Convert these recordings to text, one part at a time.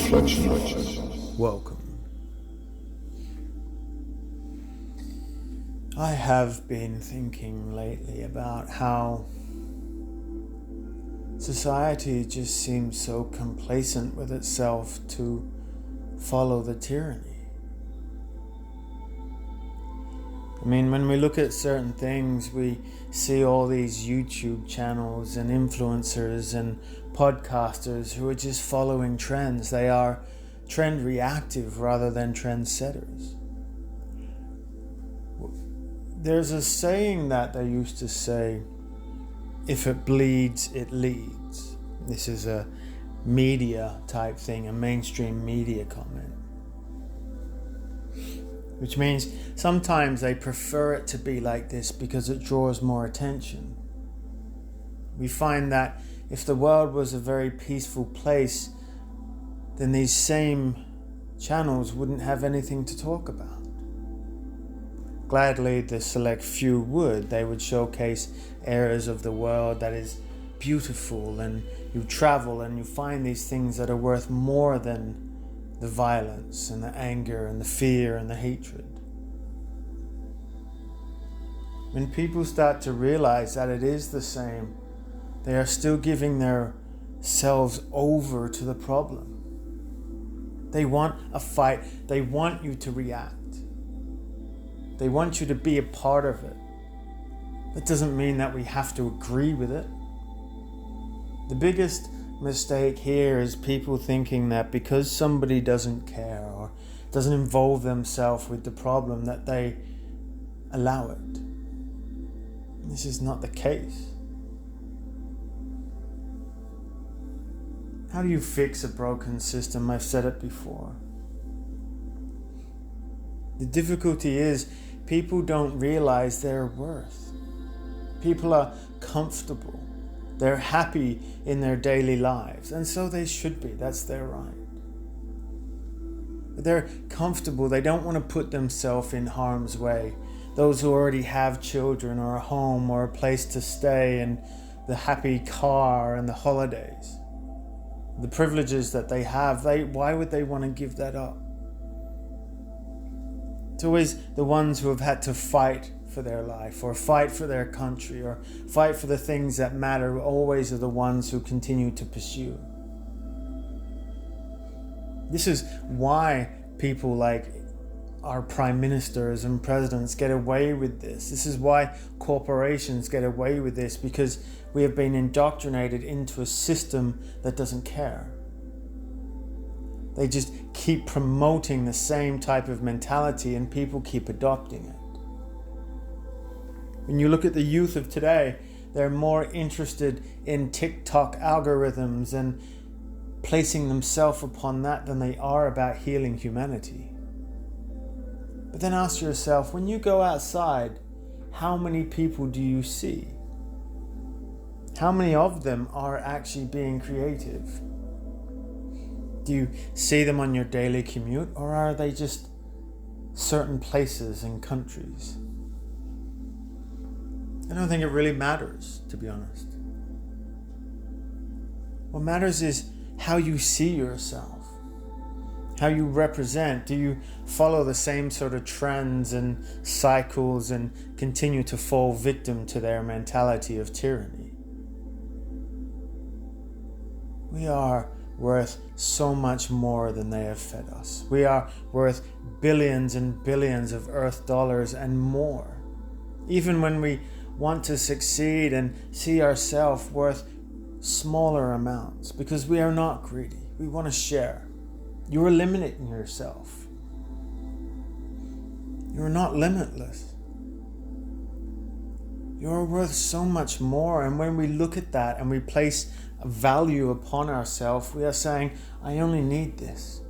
Welcome. I have been thinking lately about how society just seems so complacent with itself to follow the tyranny. I mean, when we look at certain things, we see all these YouTube channels and influencers and podcasters who are just following trends. They are trend reactive rather than trend setters. There's a saying that they used to say, if it bleeds, it leads. This is a media type thing, a mainstream media comment. Which means sometimes they prefer it to be like this because it draws more attention. We find that if the world was a very peaceful place, then these same channels wouldn't have anything to talk about. Gladly, the select few would. They would showcase areas of the world that is beautiful, and you travel and you find these things that are worth more than the violence and the anger and the fear and the hatred. When people start to realize that it is the same, they are still giving themselves over to the problem. They want a fight. They want you to react. They want you to be a part of it. That doesn't mean that we have to agree with it. The biggest mistake here is people thinking that because somebody doesn't care or doesn't involve themselves with the problem that they allow it. This is not the case. How do you fix a broken system? I've said it before. The difficulty is people don't realize their worth. People are comfortable. They're happy in their daily lives, and so they should be. That's their right. But they're comfortable. They don't want to put themselves in harm's way. Those who already have children or a home or a place to stay and the happy car and the holidays, the privileges that they have, why would they want to give that up? It's always the ones who have had to fight for their life or fight for their country or fight for the things that matter always are the ones who continue to pursue. This is why people like our prime ministers and presidents get away with this. This is why corporations get away with this, because we have been indoctrinated into a system that doesn't care. They just keep promoting the same type of mentality and people keep adopting it. When you look at the youth of today, they're more interested in TikTok algorithms and placing themselves upon that than they are about healing humanity. But then ask yourself, when you go outside, how many people do you see? How many of them are actually being creative? Do you see them on your daily commute, or are they just certain places and countries? I don't think it really matters, to be honest. What matters is how you see yourself, how you represent. Do you follow the same sort of trends and cycles and continue to fall victim to their mentality of tyranny? We are worth so much more than they have fed us. We are worth billions and billions of earth dollars and more. Even when we want to succeed and see ourselves worth smaller amounts, because we are not greedy. We want to share. You are limiting yourself. You are not limitless. You are worth so much more. And when we look at that and we place a value upon ourselves, we are saying, I only need this.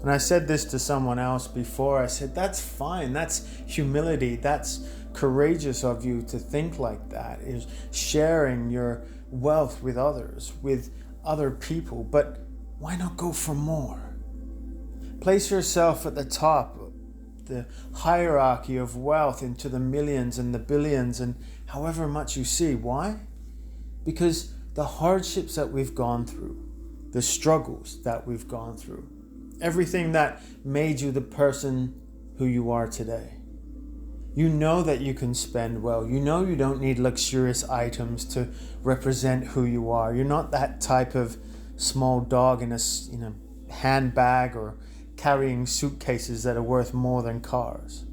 And I said this to someone else before. I said, that's fine. That's humility. That's courageous of you to think like that, is sharing your wealth with others, with other people. But why not go for more? Place yourself at the top of the hierarchy of wealth into the millions and the billions and however much you see. Why? Because the hardships that we've gone through, the struggles that we've gone through, everything that made you the person who you are today. You know that you can spend well. You know you don't need luxurious items to represent who you are. You're not that type of small dog in a handbag or carrying suitcases that are worth more than cars.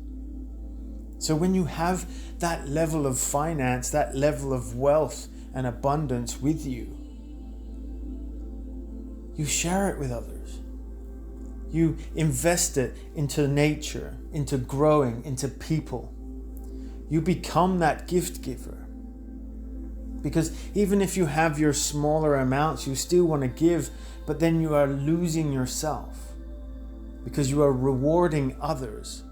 So when you have that level of finance, that level of wealth and abundance with you, you share it with others. You invest it into nature, into growing, into people. You become that gift giver. Because even if you have your smaller amounts, you still want to give, but then you are losing yourself because you are rewarding others.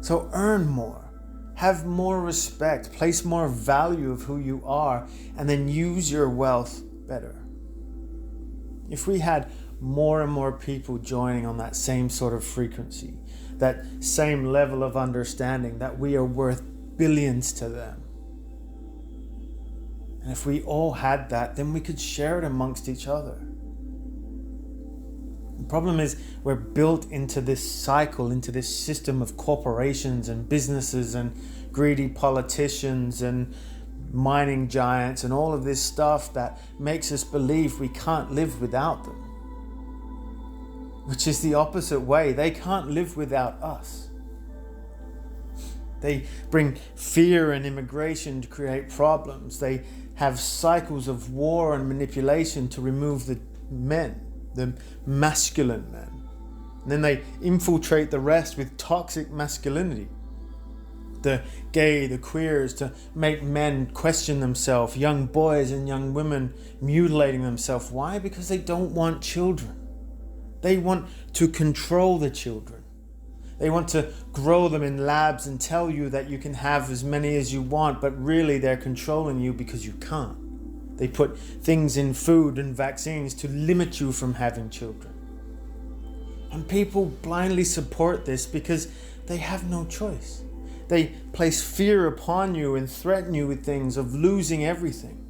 So earn more, have more respect, place more value of who you are, and then use your wealth better. If we had more and more people joining on that same sort of frequency, that same level of understanding that we are worth billions to them, and if we all had that, then we could share it amongst each other. The problem is we're built into this cycle, into this system of corporations and businesses and greedy politicians and mining giants and all of this stuff that makes us believe we can't live without them. Which is the opposite way. They can't live without us. They bring fear and immigration to create problems. They have cycles of war and manipulation to remove the men, the masculine men. And then they infiltrate the rest with toxic masculinity. The gay, the queers, to make men question themselves, young boys and young women mutilating themselves. Why? Because they don't want children. They want to control the children. They want to grow them in labs and tell you that you can have as many as you want, but really they're controlling you because you can't. They put things in food and vaccines to limit you from having children. And people blindly support this because they have no choice. They place fear upon you and threaten you with things of losing everything.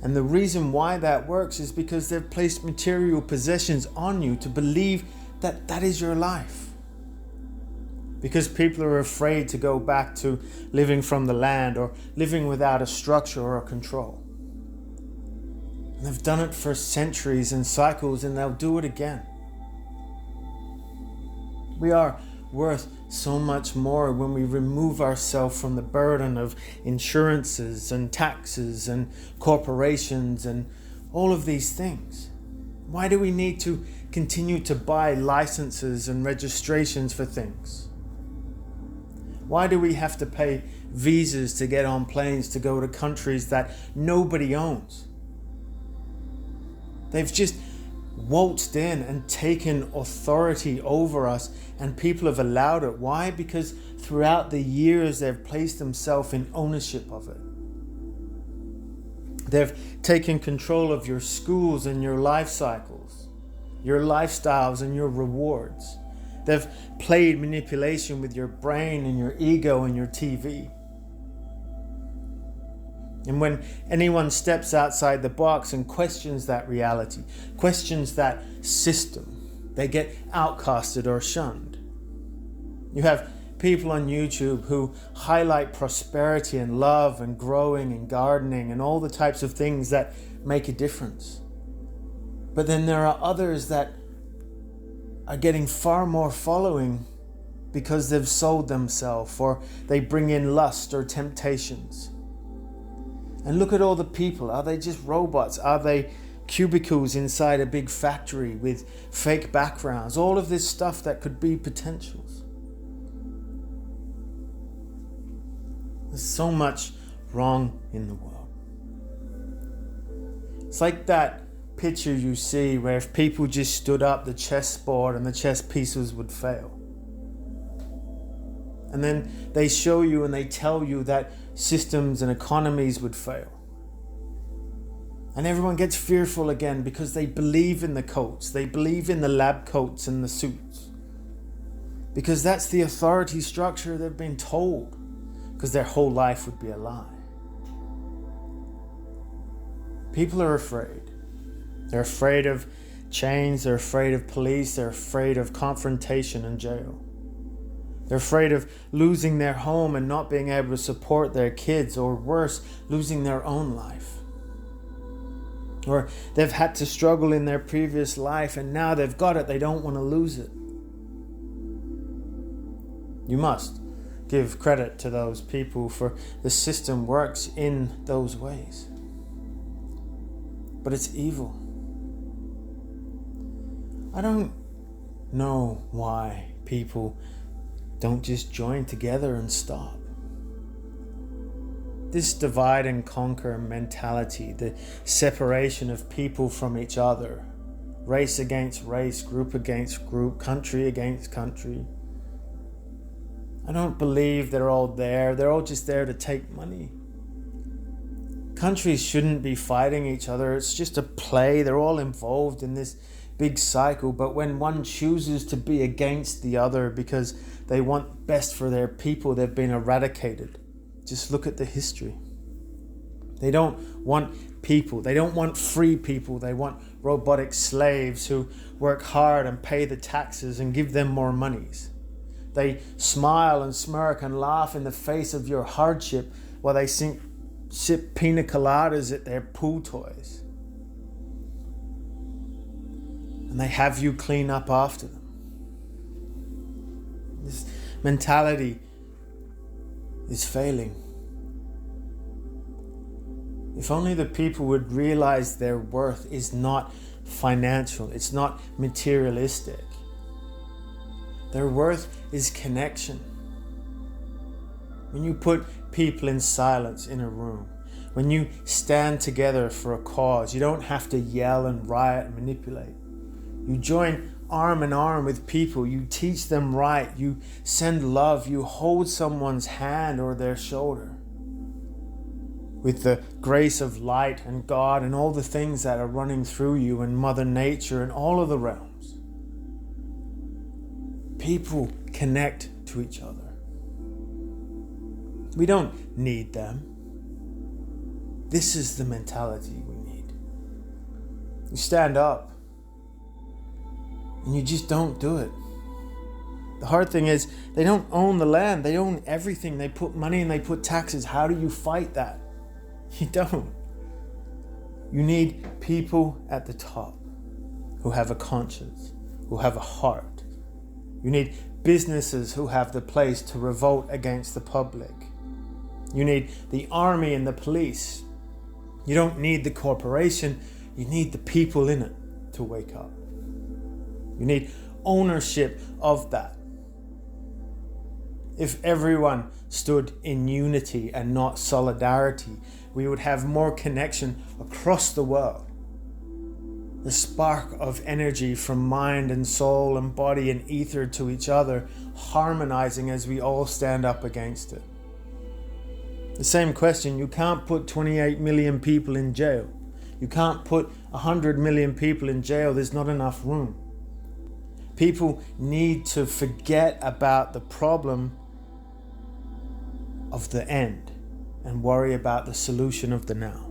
And the reason why that works is because they've placed material possessions on you to believe that that is your life. Because people are afraid to go back to living from the land or living without a structure or a control. And they've done it for centuries and cycles, and they'll do it again. We are worth so much more when we remove ourselves from the burden of insurances and taxes and corporations and all of these things. Why do we need to continue to buy licenses and registrations for things? Why do we have to pay visas to get on planes to go to countries that nobody owns? They've just waltzed in and taken authority over us, and people have allowed it. Why? Because throughout the years they've placed themselves in ownership of it. They've taken control of your schools and your life cycles, your lifestyles and your rewards. They've played manipulation with your brain and your ego and your TV. And when anyone steps outside the box and questions that reality, questions that system, they get outcasted or shunned. You have people on YouTube who highlight prosperity and love and growing and gardening and all the types of things that make a difference. But then there are others that are getting far more following because they've sold themselves, or they bring in lust or temptations. And look at all the people. Are they just robots? Are they cubicles inside a big factory with fake backgrounds? All of this stuff that could be potentials. There's so much wrong in the world. It's like that picture you see where if people just stood up, the chessboard and the chess pieces would fail. And then they show you and they tell you that systems and economies would fail. And everyone gets fearful again because they believe in the coats. They believe in the lab coats and the suits. Because that's the authority structure they've been told. Because their whole life would be a lie. People are afraid. They're afraid of chains, they're afraid of police, they're afraid of confrontation and jail. They're afraid of losing their home and not being able to support their kids, or worse, losing their own life. Or they've had to struggle in their previous life and now they've got it, they don't want to lose it. You must give credit to those people, for the system works in those ways. But it's evil. I don't know why people don't just join together and stop. This divide and conquer mentality, the separation of people from each other, race against race, group against group, country against country. I don't believe they're all there. They're all just there to take money. Countries shouldn't be fighting each other. It's just a play. They're all involved in this big cycle. But when one chooses to be against the other because they want best for their people, they've been eradicated. Just look at the history. They don't want people. They don't want free people. They want robotic slaves who work hard and pay the taxes and give them more monies. They smile and smirk and laugh in the face of your hardship while they sip pina coladas at their pool toys. And they have you clean up after them. This mentality is failing. If only the people would realize their worth is not financial, it's not materialistic. Their worth is connection. When you put people in silence in a room, when you stand together for a cause, you don't have to yell and riot and manipulate. You join arm in arm with people, you teach them right, you send love, you hold someone's hand or their shoulder. With the grace of light and God and all the things that are running through you and Mother Nature and all of the realms. People connect to each other. We don't need them. This is the mentality we need. You stand up and you just don't do it. The hard thing is they don't own the land. They own everything. They put money and they put taxes. How do you fight that? You don't. You need people at the top who have a conscience, who have a heart. You need businesses who have the place to revolt against the public. You need the army and the police. You don't need the corporation. You need the people in it to wake up. You need ownership of that. If everyone stood in unity and not solidarity, we would have more connection across the world. The spark of energy from mind and soul and body and ether to each other, harmonizing as we all stand up against it. The same question, you can't put 28 million people in jail. You can't put 100 million people in jail. There's not enough room. People need to forget about the problem of the end and worry about the solution of the now.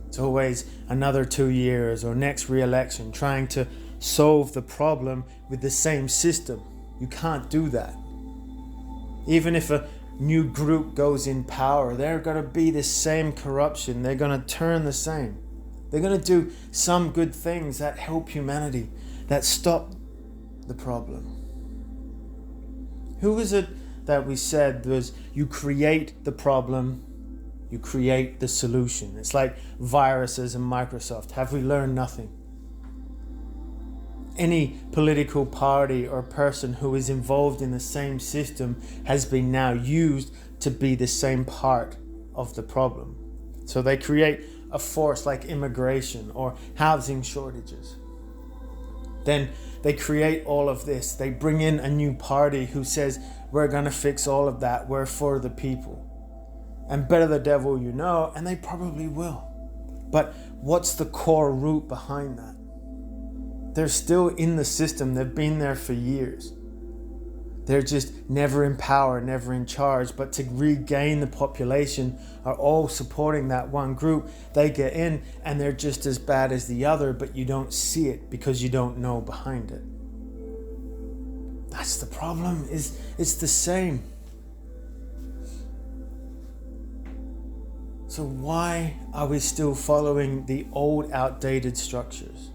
It's always another 2 years or next re-election trying to solve the problem with the same system. You can't do that. Even if a new group goes in power, they're going to be the same corruption. They're going to turn the same. They're going to do some good things that help humanity, that stop the problem. Who was it that we said was, you create the problem, you create the solution? It's like viruses and Microsoft. Have we learned nothing? Any political party or person who is involved in the same system has been now used to be the same part of the problem. So they create a force like immigration or housing shortages. Then they create all of this. They bring in a new party who says, we're going to fix all of that. We're for the people. And better the devil you know, and they probably will. But what's the core root behind that? They're still in the system. They've been there for years. They're just never in power, never in charge. But to regain the population are all supporting that one group. They get in and they're just as bad as the other, but you don't see it because you don't know behind it. That's the problem, it's the same. So why are we still following the old, outdated structures?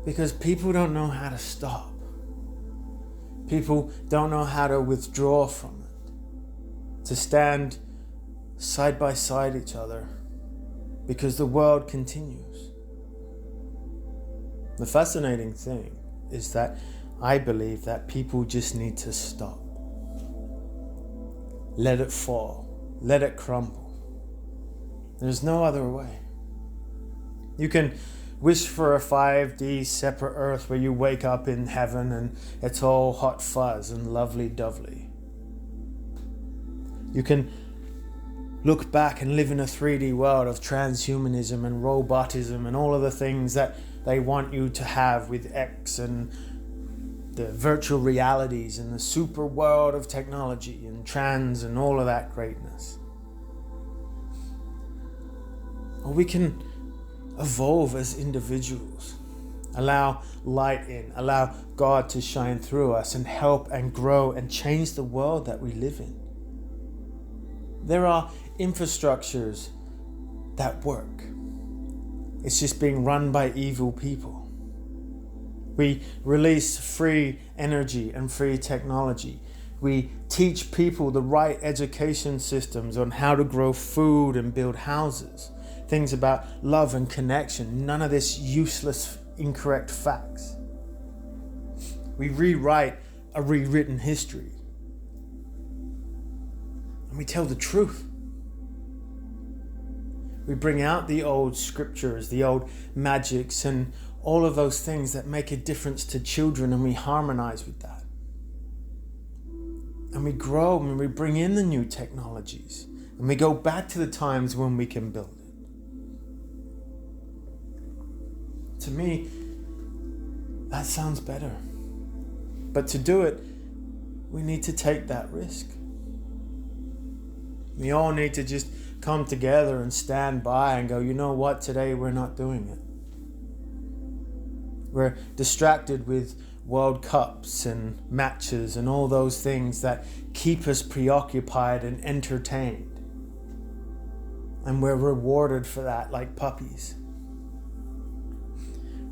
Because people don't know how to stop. People don't know how to withdraw from it, to stand side by side each other, because the world continues. The fascinating thing is that I believe that people just need to stop. Let it fall. Let it crumble. There's no other way. You can wish for a 5D separate earth where you wake up in heaven and it's all hot fuzz and lovely dovely. You can look back and live in a 3D world of transhumanism and robotism and all of the things that they want you to have with X and the virtual realities and the super world of technology and trans and all of that greatness. Or we can evolve as individuals, allow light in, allow God to shine through us and help and grow and change the world that we live in. There are infrastructures that work. It's just being run by evil people. We release free energy and free technology. We teach people the right education systems on how to grow food and build houses. Things about love and connection. None of this useless, incorrect facts. We rewrite a rewritten history. And we tell the truth. We bring out the old scriptures, the old magics, and all of those things that make a difference to children, and we harmonize with that. And we grow and we bring in the new technologies, and we go back to the times when we can build it. To me, that sounds better. But to do it, we need to take that risk. We all need to just come together and stand by and go, you know what, today we're not doing it. We're distracted with World Cups and matches and all those things that keep us preoccupied and entertained. And we're rewarded for that like puppies.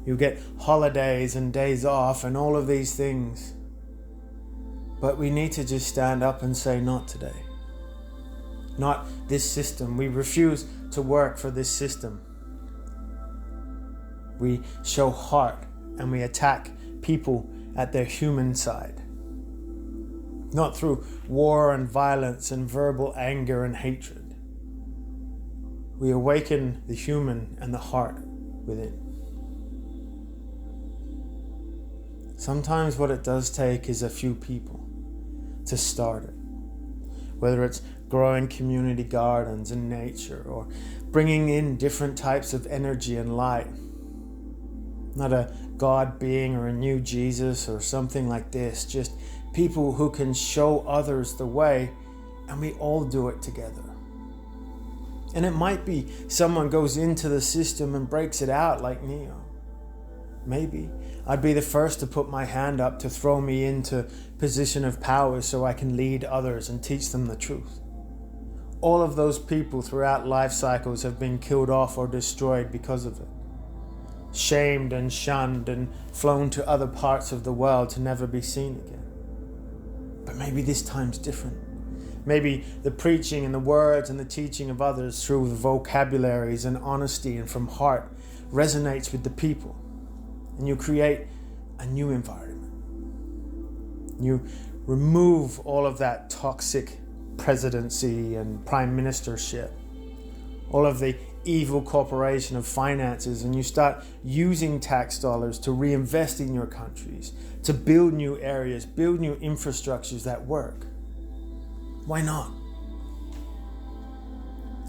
You get holidays and days off and all of these things. But we need to just stand up and say, not today. Not this system. We refuse to work for this system. We show heart and we attack people at their human side. Not through war and violence and verbal anger and hatred. We awaken the human and the heart within. Sometimes what it does take is a few people to start it. Whether it's growing community gardens in nature or bringing in different types of energy and light. Not a God being or a new Jesus or something like this, just people who can show others the way, and we all do it together. And it might be someone goes into the system and breaks it out like Neo. Maybe I'd be the first to put my hand up to throw me into position of power so I can lead others and teach them the truth. All of those people throughout life cycles have been killed off or destroyed because of it. Shamed and shunned and flown to other parts of the world to never be seen again. But maybe this time's different. Maybe the preaching and the words and the teaching of others through the vocabularies and honesty and from heart resonates with the people. And you create a new environment. You remove all of that toxic presidency and prime ministership, all of the evil corporation of finances, and you start using tax dollars to reinvest in your countries, to build new areas, build new infrastructures that work. Why not?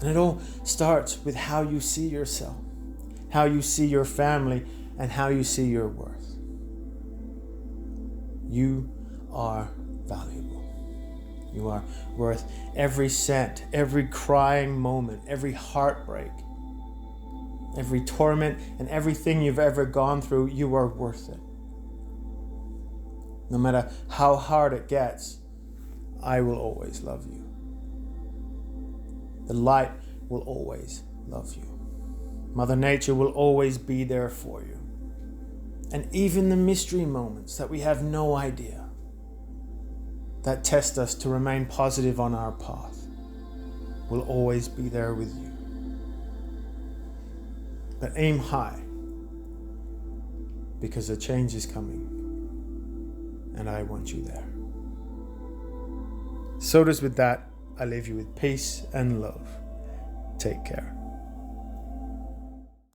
And it all starts with how you see yourself, how you see your family, and how you see your worth. You are valuable. You are worth every cent, every crying moment, every heartbreak, every torment, and everything you've ever gone through. You are worth it. No matter how hard it gets, I will always love you. The light will always love you. Mother Nature will always be there for you. And even the mystery moments that we have no idea, that test us to remain positive on our path, will always be there with you. But aim high, because a change is coming, and I want you there. So does with that, I leave you with peace and love. Take care.